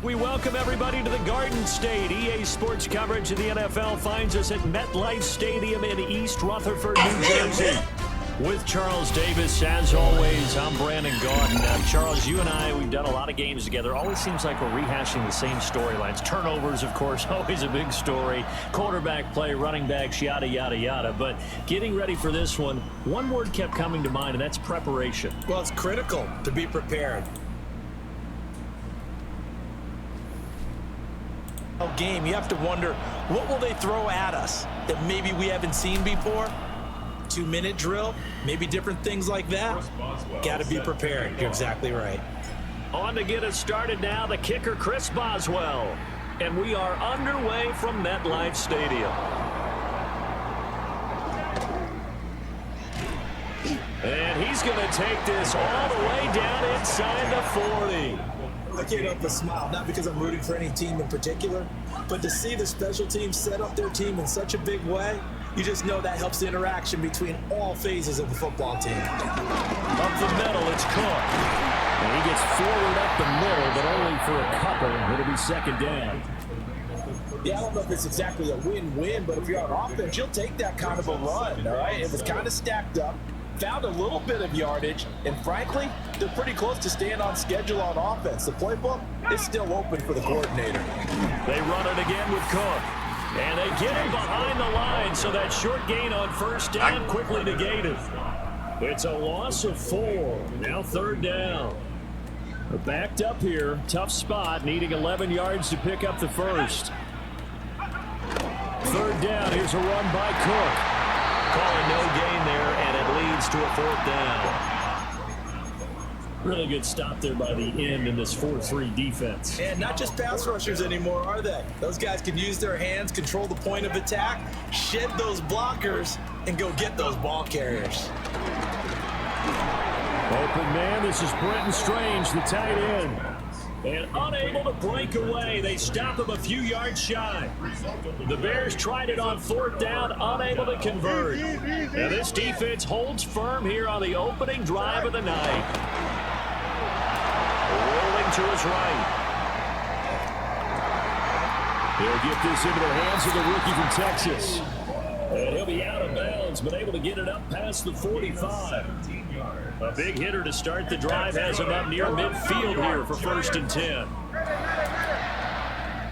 We welcome everybody to the Garden State. EA Sports coverage of the NFL finds us at MetLife Stadium in East Rutherford, New Jersey. With Charles Davis, as always, I'm Brandon Gaudin. Charles, you and I, we've done a lot of games together. Always seems like we're rehashing the same storylines. Turnovers, of course, always a big story. Quarterback play, running backs, yada, yada, yada. But getting ready for this one word kept coming to mind, and that's preparation. Well, it's critical to be prepared. Game, you have to wonder, what will they throw at us that maybe we haven't seen before? 2-minute drill, maybe different things like that. Got to be prepared. You're exactly right. On to get us started now, the kicker, Chris Boswell. And we are underway from MetLife Stadium. And he's going to take this all the way down inside the 40. I can't help but smile, not because I'm rooting for any team in particular, but to see the special teams set up their team in such a big way, you just know that helps the interaction between all phases of the football team. Up the middle, it's Cook. And he gets forward up the middle, but only for a couple. It'll be second down. Yeah, I don't know if it's exactly a win-win, but if you're on offense, you'll take that kind of a run, all right? It was kind of stacked up, found a little bit of yardage, and frankly, they're pretty close to staying on schedule on offense. The playbook is still open for the coordinator. They run it again with Cook. And they get him behind the line, so that short gain on first down quickly negated. It's a loss of 4. Now third down. We're backed up here. Tough spot, needing 11 yards to pick up the first. Third down. Here's a run by Cook. Calling no gain there, and it leads to a fourth down. Really good stop there by the end in this 4-3 defense. And not just pass rushers anymore, are they? Those guys can use their hands, control the point of attack, shed those blockers, and go get those ball carriers. Open man, this is Brenton Strange, the tight end. And unable to break away, they stop him a few yards shy. The Bears tried it on fourth down, unable to convert. Now this defense holds firm here on the opening drive of the night. Rolling to his right. He'll get this into the hands of the rookie from Texas. And he'll be out of bounds, but able to get it up past the 45. A big hitter to start the drive has him up near midfield here for first and 10.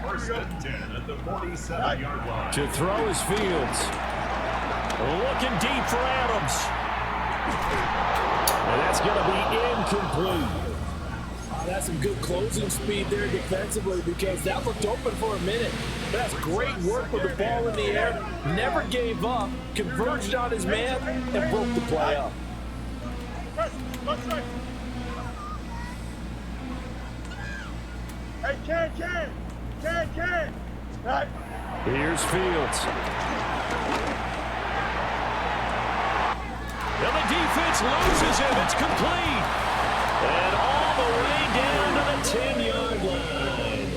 First and 10 at the 47-yard line. To throw is Fields. Looking deep for Adams. And that's going to be incomplete. That's some good closing speed there defensively because that looked open for a minute. That's great work with the ball in the air. Never gave up, converged on his man, and broke the play up. Hey, Ken. Right. Here's Fields. And the defense loses him. It's complete. And all the way down to the 10-yard line.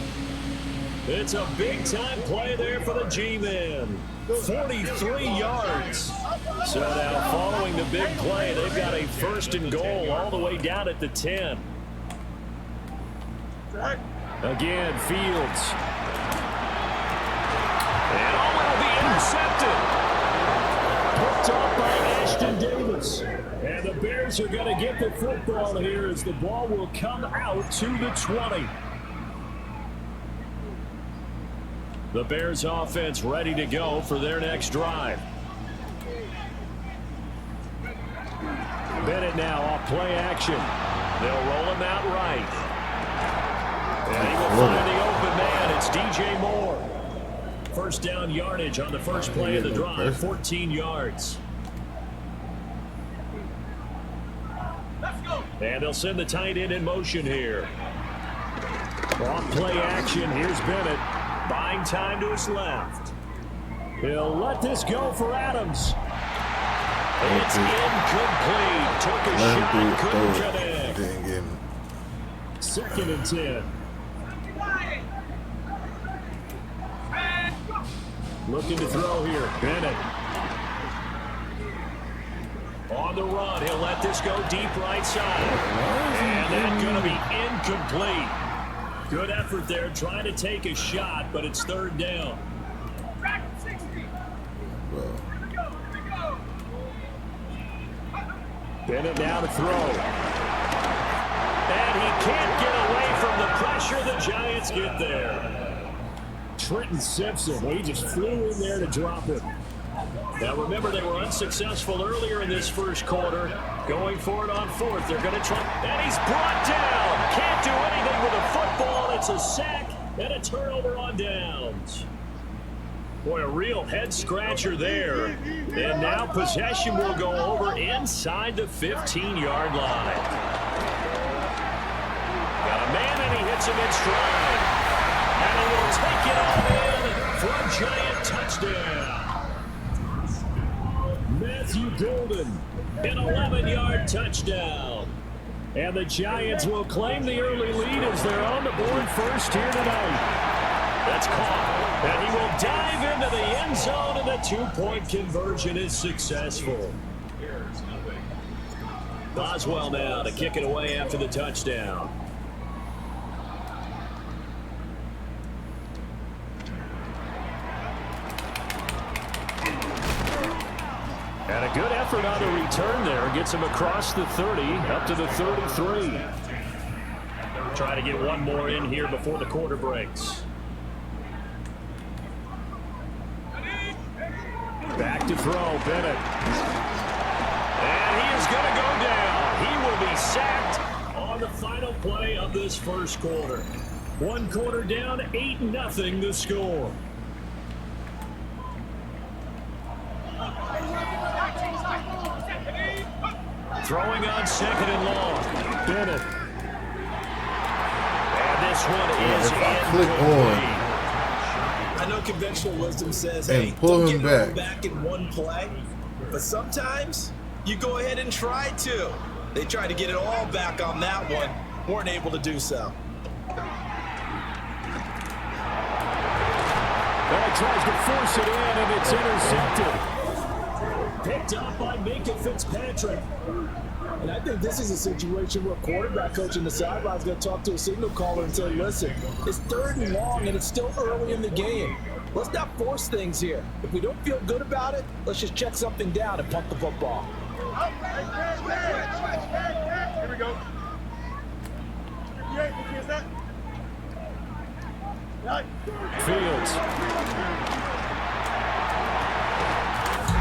It's a big-time play there for the G-Men. 43 yards. So now following the big play, they've got a first and goal all the way down at the 10. Again, Fields. And will be intercepted. Picked off by Ashton Davis. And the Bears are going to get the football here as the ball will come out to the 20. The Bears offense ready to go for their next drive. Bennett now off play action. They'll roll him out right. And he will find the open man. It's DJ Moore. First down yardage on the first play of the drive, 14 yards. And they'll send the tight end in motion here. Off play action. Here's Bennett. Buying time to his left. He'll let this go for Adams. It's incomplete. Took a shot, couldn't connect. Second and 10. Looking to throw here. Bennett. On the run. He'll let this go deep right side. And that's going to be incomplete. Good effort there, trying to take a shot, but it's third down. Bennett now to throw. And he can't get away from the pressure. The Giants get there. Trenton Simpson, he just flew in there to drop him. Now remember, they were unsuccessful earlier in this first quarter. Going for it on fourth. They're going to try. And he's brought down. Can't do anything with a football. It's a sack and a turnover on downs. Boy, a real head-scratcher there. And now possession will go over inside the 15-yard line. Got a man, and he hits him in stride. And he will take it all in for a Giant touchdown. Matthew Golden, an 11-yard touchdown. And the Giants will claim the early lead as they're on the board first here tonight. That's caught, and he will dive into the end zone, and the two-point conversion is successful. Boswell now to kick it away after the touchdown. And a good effort on the return there. Gets him across the 30, up to the 33. Try to get one more in here before the quarter breaks. Back to throw, Bennett. And he is going to go down. He will be sacked on the final play of this first quarter. One quarter down, 8-0 the score. Throwing on second and long. Bennett. And this one is incomplete. I know conventional wisdom says, and hey, pull don't him get back in one play. But sometimes you go ahead and try to. They tried to get it all back on that one. Weren't able to do so. Well, tries to force it in, and it's intercepted. Picked up by Minkah Fitzpatrick. And I think this is a situation where quarterback coach in the sideline is going to talk to a signal caller and say, listen, it's third and long, and it's still early in the game. Let's not force things here. If we don't feel good about it, let's just check something down and punt the football. Here we go. 58, is that? Fields.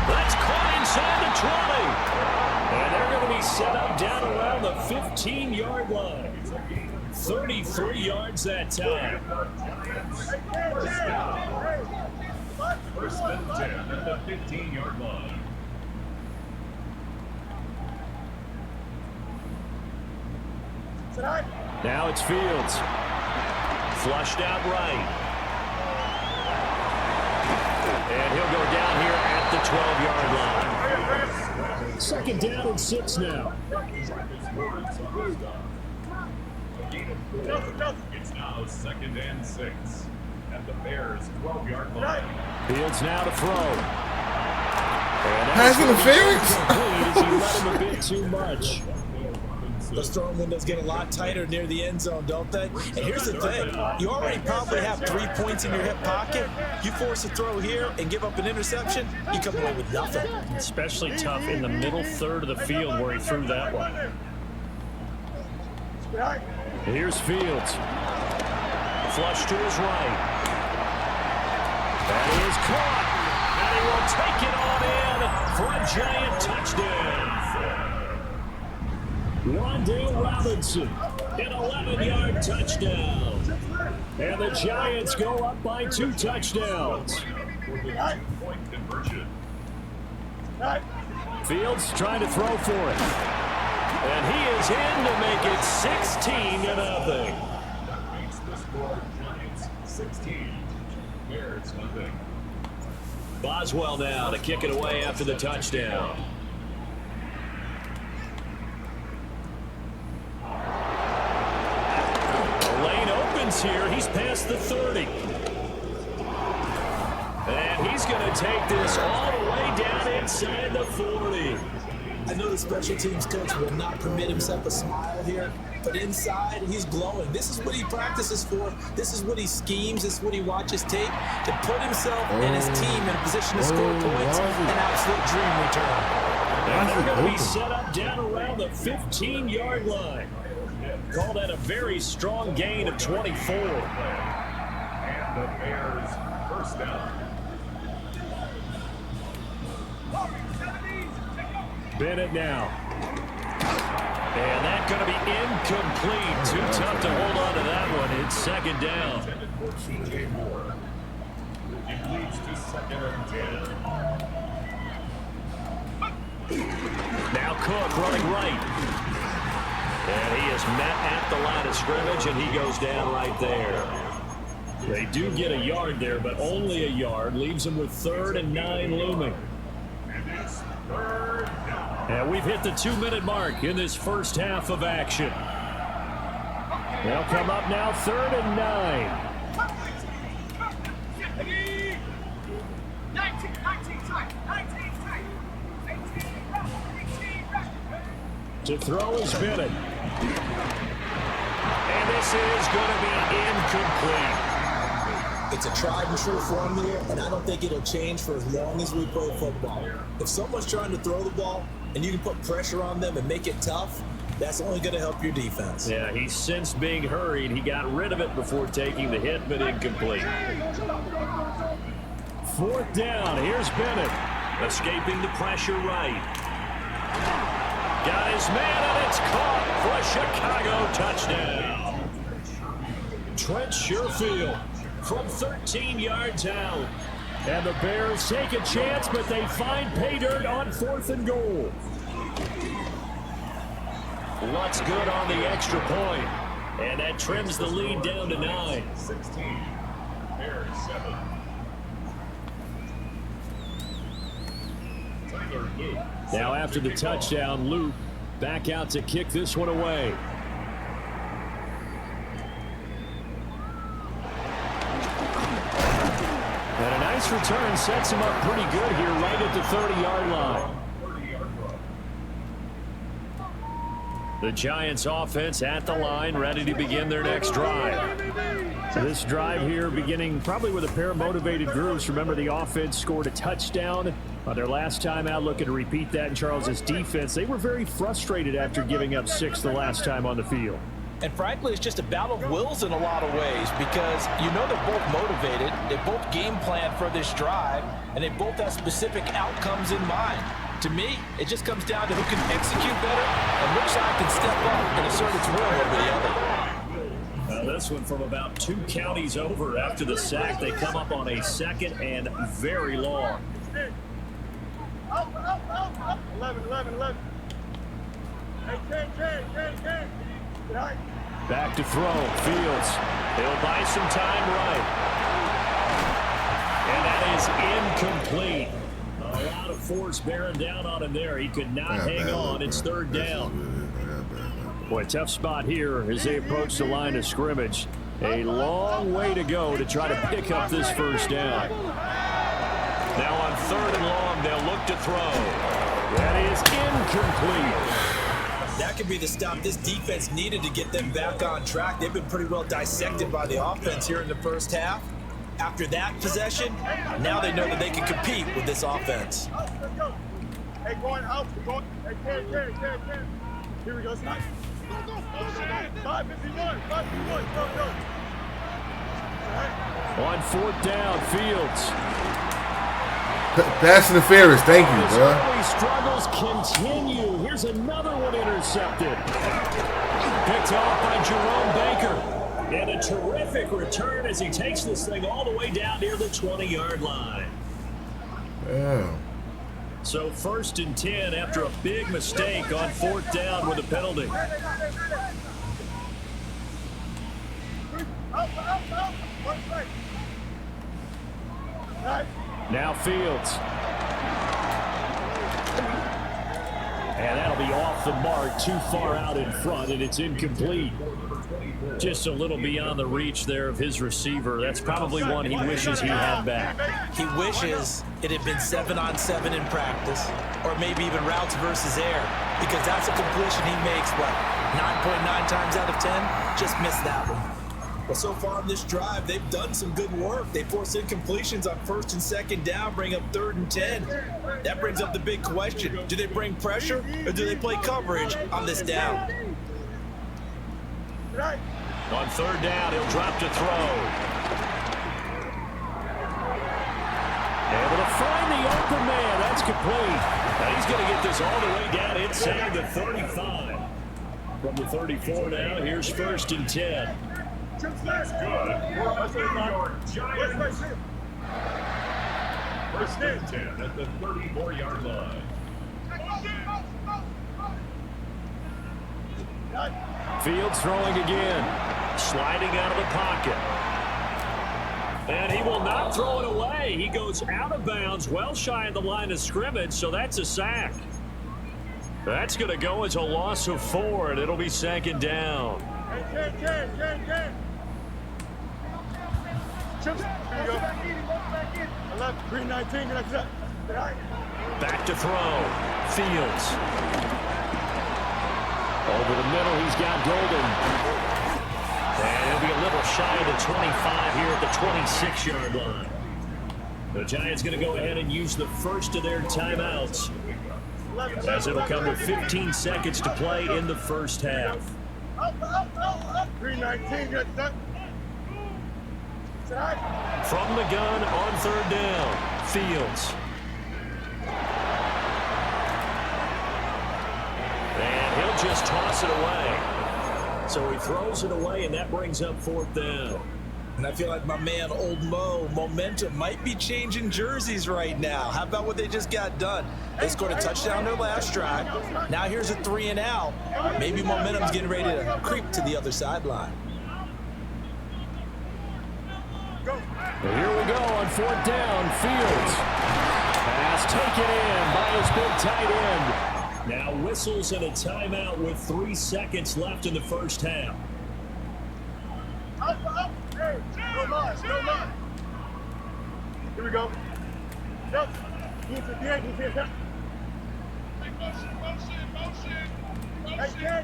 That's caught inside the 20. And they're going to be set up down around the 15-yard line. 33 yards that time. First and 10 at the 15-yard line. Now it's Fields. Flushed out right. And he'll go down here at the 12-yard line. Second down and 6 now. It's now second and 6 at the Bears' 12-yard line. Fields now to throw. Pass interference. He let him a bit too much. Those throwing windows get a lot tighter near the end zone, don't they? And here's the thing. You already probably have 3 points in your hip pocket. You force a throw here and give up an interception, you come away with nothing. Especially tough in the middle third of the field where he threw that one. Here's Fields. Flush to his right. That is caught. And he will take it on in for a Giant touchdown. Wan'Dale Robinson, an 11-yard touchdown. And the Giants go up by 2 touchdowns. Fields trying to throw for it. And he is in to make it 16-0. 16. Bears nothing. Boswell now to kick it away after the touchdown. Here, he's past the 30. And he's going to take this all the way down inside the 40. I know the special teams coach will not permit himself a smile here, but inside, he's glowing. This is what he practices for. This is what he schemes. This is what he watches tape to put himself and his team in a position to score points. An absolute dream return. And they're going to be set up down around the 15-yard line. Call that a very strong gain of 24. And the Bears first down. Bennett now. And that's going to be incomplete. Too tough to hold on to that one. It's second down. For C.J. Moore. It leads to second and 10. Now Cook running right. And he is met at the line of scrimmage, and he goes down right there. They do get a yard there, but only a yard. Leaves them with 3rd and 9 looming. And it's third down. And we've hit the 2-minute mark in this first half of action. They'll come up now 3rd and 9. To throw is Bennett. And this is going to be incomplete. It's a tried and true formula, and I don't think it'll change for as long as we play football. If someone's trying to throw the ball and you can put pressure on them and make it tough, that's only going to help your defense. Yeah, he sensed being hurried. He got rid of it before taking the hit, but incomplete. 4th down. Here's Bennett. Escaping the pressure right. Got his man, and it's caught for a Chicago touchdown. Trent Sherfield from 13 yards out. And the Bears take a chance, but they find pay dirt on 4th and goal. What's good on the extra point? And that trims the lead down to 9. 16. Bears 7. Tyler Luke. Now after the touchdown, Luke back out to kick this one away. And a nice return sets him up pretty good here right at the 30-yard line. The Giants offense at the line, ready to begin their next drive. So this drive here beginning probably with a pair of motivated groups. Remember, the offense scored a touchdown on their last time out, looking to repeat that in Charles's defense. They were very frustrated after giving up 6 the last time on the field. And frankly, it's just a battle of wills in a lot of ways because you know they're both motivated, they both game plan for this drive, and they both have specific outcomes in mind. To me, it just comes down to who can execute better and which side can step up and assert its will over the other. This one from about 2 counties over after the sack. They come up on a 2nd and very long. 11. Hey, 10. Back to throw. Fields. He'll buy some time right. And that is incomplete. A lot of force bearing down on him there. He could not hang on. It's 3rd down. Boy, tough spot here as they approach the line of scrimmage. A long way to go to try to pick up this first down. Now on 3rd and long, they'll look to throw. That is incomplete. That could be the stop this defense needed to get them back on track. They've been pretty well dissected by the offense here in the first half. After that possession, now they know that they can compete with this offense. Hey, going out. Hey, 10. Here we go. Stop. 551. Go. On 4th down, Fields. Pass interference, thank you, bro. Early struggles continue. Here's another one intercepted. Picked off by Jerome Baker. And a terrific return as he takes this thing all the way down near the 20-yard line. Damn. So 1st and 10 after a big mistake on 4th down with a penalty. Now Fields. And that'll be off the mark, too far out in front, and it's incomplete. 24. Just a little beyond the reach there of his receiver. That's probably one he wishes he had back. He wishes it had been 7-on-7 in practice, or maybe even routes versus air, because that's a completion he makes, 9.9 times out of 10? Just missed that one. Well, so far on this drive, they've done some good work. They force incompletions on 1st and 2nd down, bring up 3rd and 10. That brings up the big question. Do they bring pressure, or do they play coverage on this down? On 3rd down, he'll drop to throw. Able to find the open man. That's complete. Now he's going to get this all the way down inside the 35. From the 34 now, here's 1st and 10. That's good. For a 30-yard Giants. 1st and 10 at the 34-yard line. Fields throwing again. Sliding out of the pocket. And he will not throw it away. He goes out of bounds, well shy of the line of scrimmage, so that's a sack. That's going to go as a loss of 4, and it'll be 2nd down. Back to throw. Fields. Over the middle, he's got Golden. And he'll be a little shy of the 25 here at the 26-yard line. The Giants going to go ahead and use the first of their timeouts, as it'll come with 15 seconds to play in the first half. 319. From the gun on 3rd down, Fields. And he'll just toss it away. So he throws it away, and that brings up 4th down. And I feel like my man, Old Mo, momentum might be changing jerseys right now. How about what they just got done? They scored a touchdown their last drive. Now here's a 3 and out. Maybe momentum's getting ready to creep to the other sideline. Well, here we go on 4th down. Fields. Pass taken in by his big tight end. Now whistles and a timeout with 3 seconds left in the first half. Hey, no line. Here we go. Yep. Hey,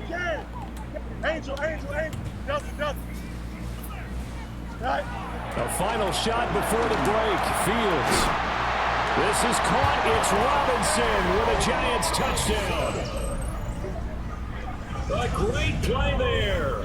Ken. Angel. Dustin. Right. A final shot before the break. Fields. This is caught. It's Robinson with a Giants touchdown. A great play there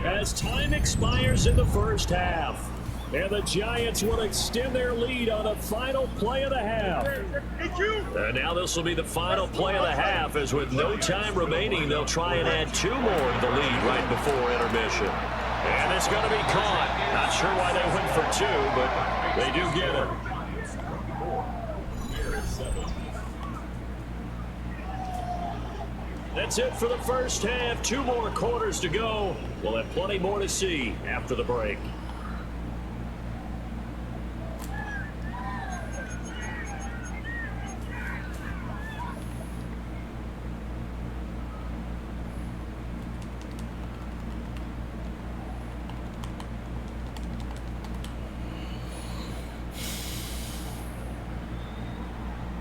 as time expires in the first half. And the Giants will extend their lead on a final play of the half. And now this will be the final play of the half, as with no time remaining, they'll try and add 2 more to the lead right before intermission. And it's going to be caught. Not sure why they went for 2, but they do get it. That's it for the first half. 2 more quarters to go. We'll have plenty more to see after the break.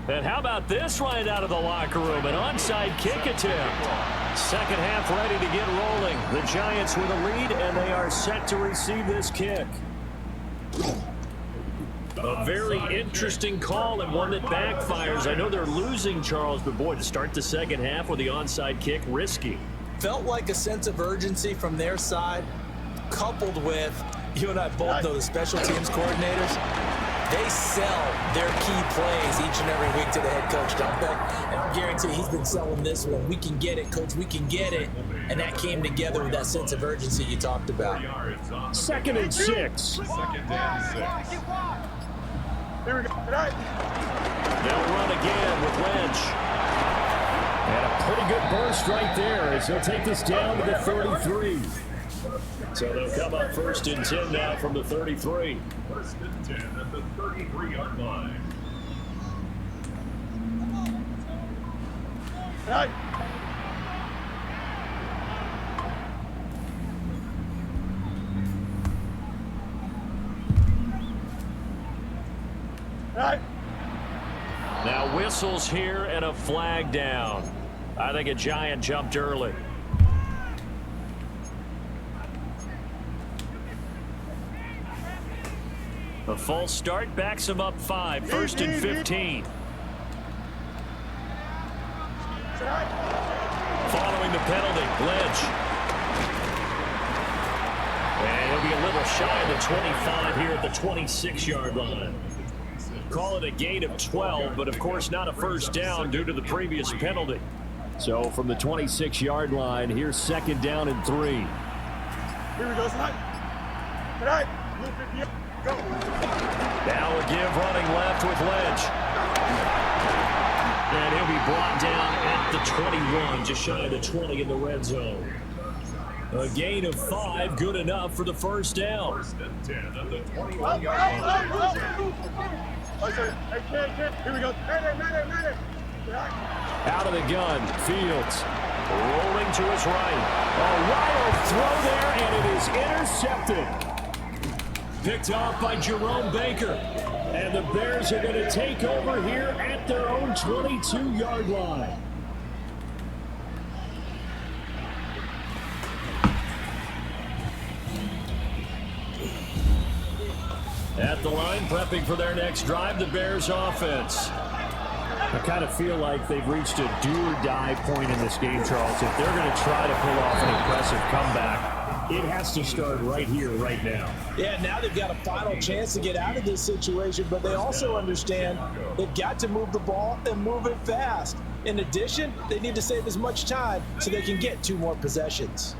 And how about this right out of the locker room? An onside kick attempt. Second half ready to get rolling. The Giants with a lead, and they are set to receive this kick. A very interesting call, and one that backfires. I know they're losing, Charles, but boy, to start the second half with the onside kick, risky. Felt like a sense of urgency from their side, coupled with, you and I both know the special teams coordinators. They sell their key plays each and every week to the head coach, don't they? And I guarantee he's been selling this one. We can get it, coach. We can get it. And that came together with that sense of urgency you talked about. 2nd and 6. 2nd and 6. Here we go. They'll run again with Lynch. And a pretty good burst right there as they'll take this down to the 33. So they'll come up 1st and 10 now from the 33. 1st and 10 at the 33-yard line. Right. Right. Now whistles here and a flag down. I think a Giant jumped early. A false start backs him up 5. 1st and 15. Following the penalty, Lynch. And he'll be a little shy of the 25 here at the 26-yard line. Call it a gain of 12, but of course not a first down due to the previous penalty. So from the 26-yard line, here's 2nd down and 3. Here we go, tonight. Tonight. Go. Now a give running left with Lynch. And he'll be brought down at the 21, just shy of the 20 in the red zone. A gain of 5, good enough for the first down. 1st and 10 at the 21-yard line. Here we go. Out of the gun, Fields rolling to his right. A wild throw there, and it is intercepted. Picked off by Jerome Baker. And the Bears are going to take over here at their own 22-yard line. At the line, prepping for their next drive, the Bears offense. I kind of feel like they've reached a do-or-die point in this game, Charles. If they're going to try to pull off an impressive comeback, it has to start right here, right now. Yeah, now they've got a final chance to get out of this situation, but they also understand they've got to move the ball and move it fast. In addition, they need to save as much time so they can get 2 more possessions.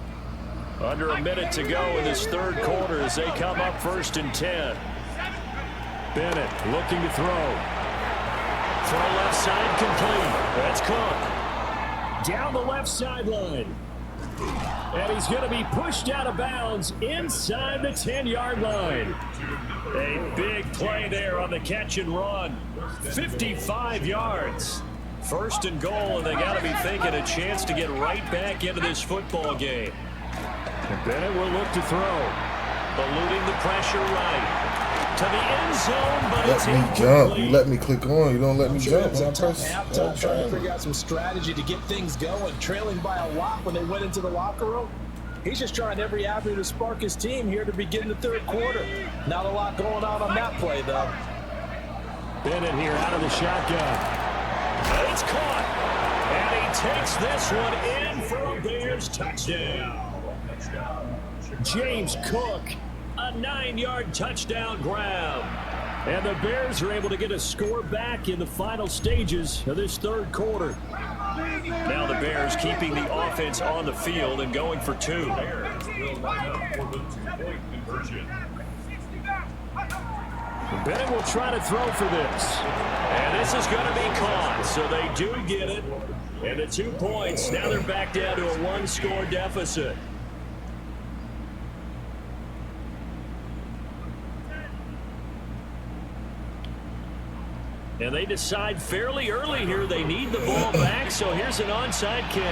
Under a minute to go in this 3rd quarter as they come up 1st and 10. Bennett looking to throw. Throw left side complete. That's Cook. Down the left sideline. And he's going to be pushed out of bounds inside the 10-yard line. A big play there on the catch and run. 55 yards. 1st and goal, and they got to be thinking a chance to get right back into this football game. And Bennett will look to throw. Eluding the pressure right. To the end zone, but it's Let me jump. You let me click on. You don't let me jump. Halftime trying to figure out some strategy to get things going, trailing by a lot when they went into the locker room. He's just trying every avenue to spark his team here to begin the 3rd quarter. Not a lot going on that play, though. Bennett here out of the shotgun. It's caught. And he takes this one in for a Bears touchdown. James Cook. A 9-yard touchdown grab. And the Bears are able to get a score back in the final stages of this 3rd quarter. Now the Bears keeping the offense on the field and going for 2. Bears will line up for the 2-point conversion. Bennett will try to throw for this. And this is going to be caught. So they do get it. And the 2 points, now they're back down to a 1-score deficit. And they decide fairly early here they need the ball back, so here's an onside kick.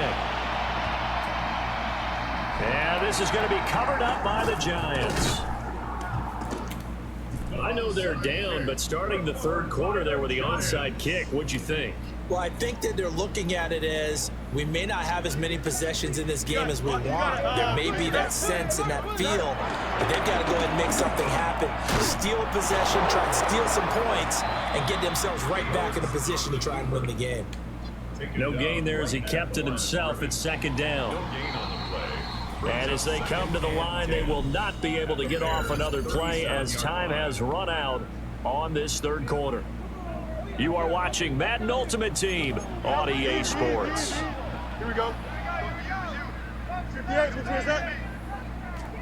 And this is going to be covered up by the Giants. I know they're down, but starting the 3rd quarter there with the onside kick, what'd you think? Well, I think that they're looking at it as we may not have as many possessions in this game as we want. There may be that sense and that feel, but they've got to go ahead and make something happen. Steal a possession, try and steal some points, and get themselves right back in a position to try and win the game. No gain there as he kept it himself at 2nd down. And as they come to the line, they will not be able to get off another play as time has run out on this 3rd quarter. You are watching Madden Ultimate Team on EA Sports. Here we go. 58, 58,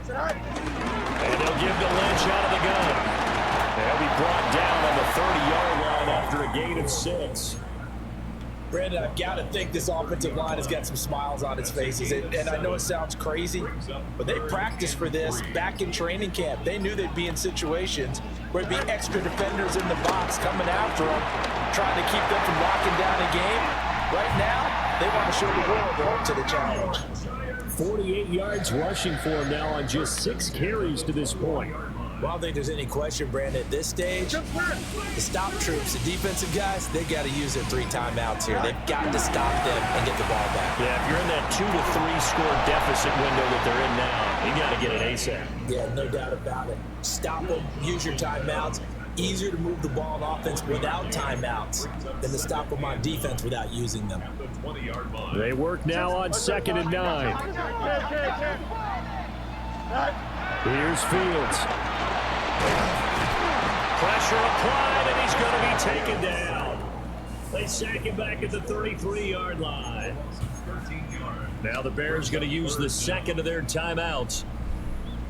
and they'll give to Lynch out of the gun. They'll be brought down on the 30-yard line after a gain of 6. Brandon, I've got to think this offensive line has got some smiles on its faces. And I know it sounds crazy, but they practiced for this back in training camp. They knew they'd be in situations where there'd be extra defenders in the box coming after them, trying to keep them from locking down a game. Right now, they want to show the world they're up to the challenge. 48 yards rushing for him now on just 6 carries to this point. Well, I don't think there's any question, Brandon, at this stage, the stop troops, the defensive guys, they got to use their 3 timeouts here. They've got to stop them and get the ball back. Yeah, if you're in that 2 to 3 score deficit window that they're in now, you got to get it ASAP. Yeah, no doubt about it. Stop them, use your timeouts. Easier to move the ball on offense without timeouts than to stop them on defense without using them. They work now on 2nd and 9. Here's Fields. Pressure applied, and he's going to be taken down. They sack him back at the 33-yard line. Now the Bears going to use the 2nd of their timeouts.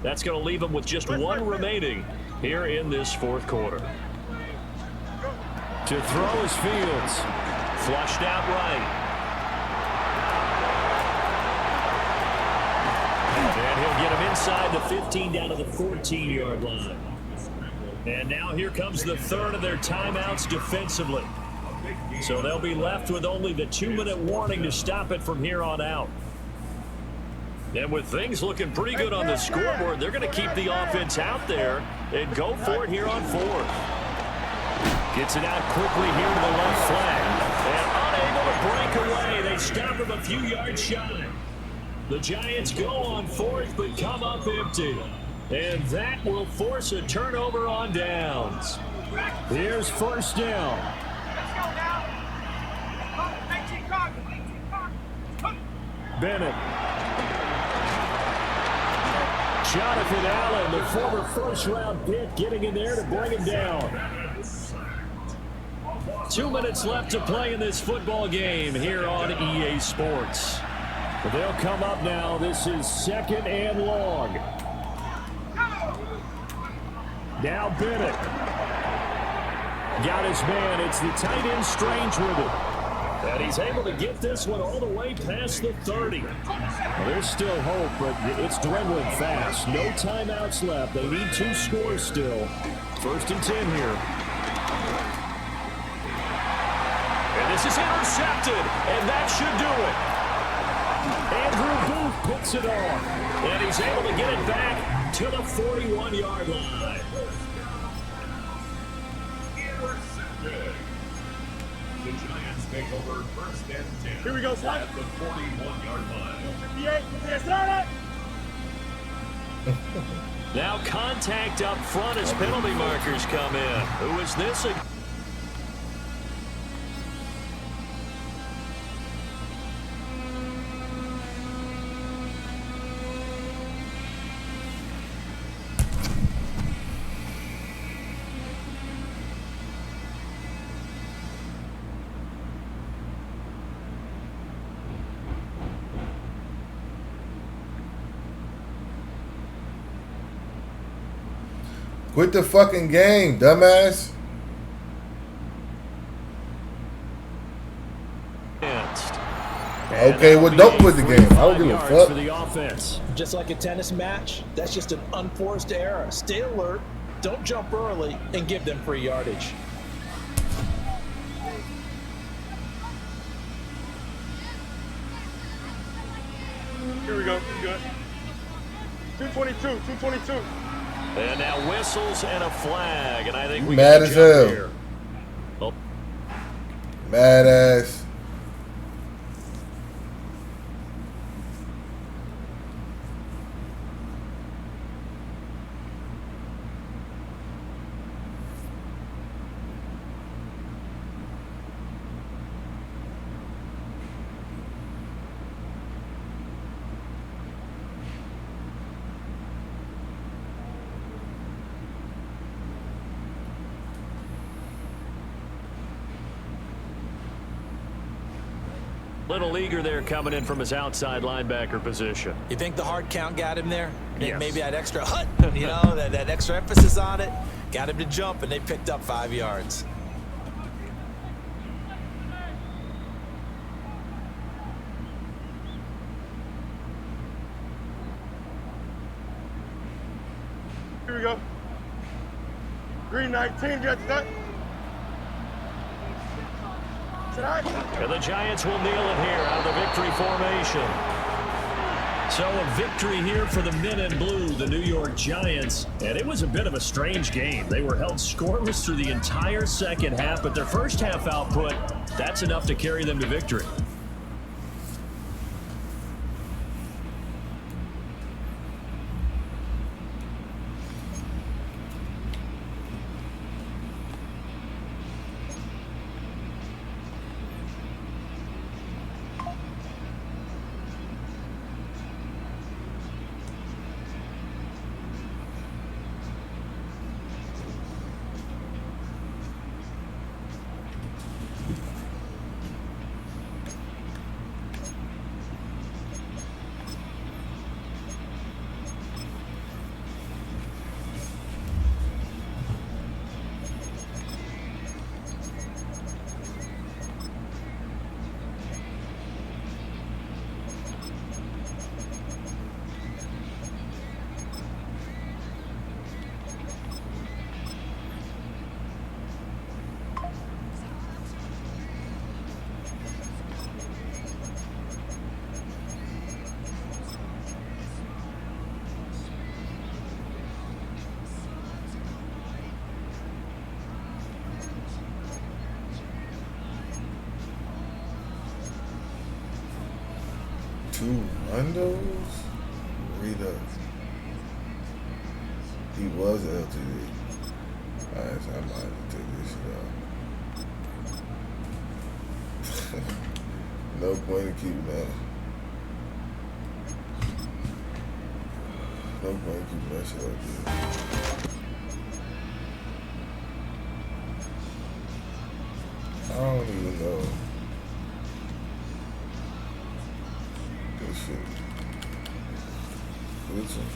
That's going to leave them with just 1 remaining here in this 4th quarter. To throw is Fields. Flushed out right. And he'll get him inside the 15 down to the 14-yard line. And now here comes the 3rd of their timeouts defensively. So they'll be left with only the 2-minute warning to stop it from here on out. And with things looking pretty good on the scoreboard, they're going to keep the offense out there and go for it here on 4th. Gets it out quickly here to the left flank. And unable to break away. They stop him a few yards shy. The Giants go on 4th but come up empty. And that will force a turnover on downs. Here's 1st down. Bennett. Jonathan Allen, the former 1st-round pick, getting in there to bring him down. 2 minutes left to play in this football game here on EA Sports. They'll come up now. This is 2nd and long. Now Bennett. Got his man. It's the tight end Strange with it. And he's able to get this one all the way past the 30. Well, there's still hope, but it's dwindling fast. No timeouts left. They need 2 scores still. 1st and 10 here. And this is intercepted, and that should do it. Andrew Booth picks it off, and he's able to get it back to the 41-yard line. The Giants take over 1st and 10. Here we go, son. At the 41-yard line. 58. Now contact up front as penalty markers come in. Who is this? Quit the fucking game, dumbass. Okay, well, don't quit the game. I don't give a fuck. For the offense. Just like a tennis match, that's just an unforced error. Stay alert, don't jump early, and give them free yardage. Here we go. Good. 222. And now whistles and a flag, and I think we mad got as a jump hell. here. Oh. Mad ass. Little eager there coming in from his outside linebacker position. You think the hard count got him there? Yes. Maybe that extra hut, you know, that extra emphasis on it, got him to jump, and they picked up 5 yards. Here we go. Green 19, Jets set. And the Giants will kneel it here out of the victory formation. So a victory here for the men in blue, the New York Giants. And it was a bit of a strange game. They were held scoreless through the entire second half, but their first half output, that's enough to carry them to victory. Two Rondos? Rita. He was LTD. Alright, so I might have to take this shit out. No point in keeping that. No point in keeping that shit like this. I don't even know. This shit. Listen.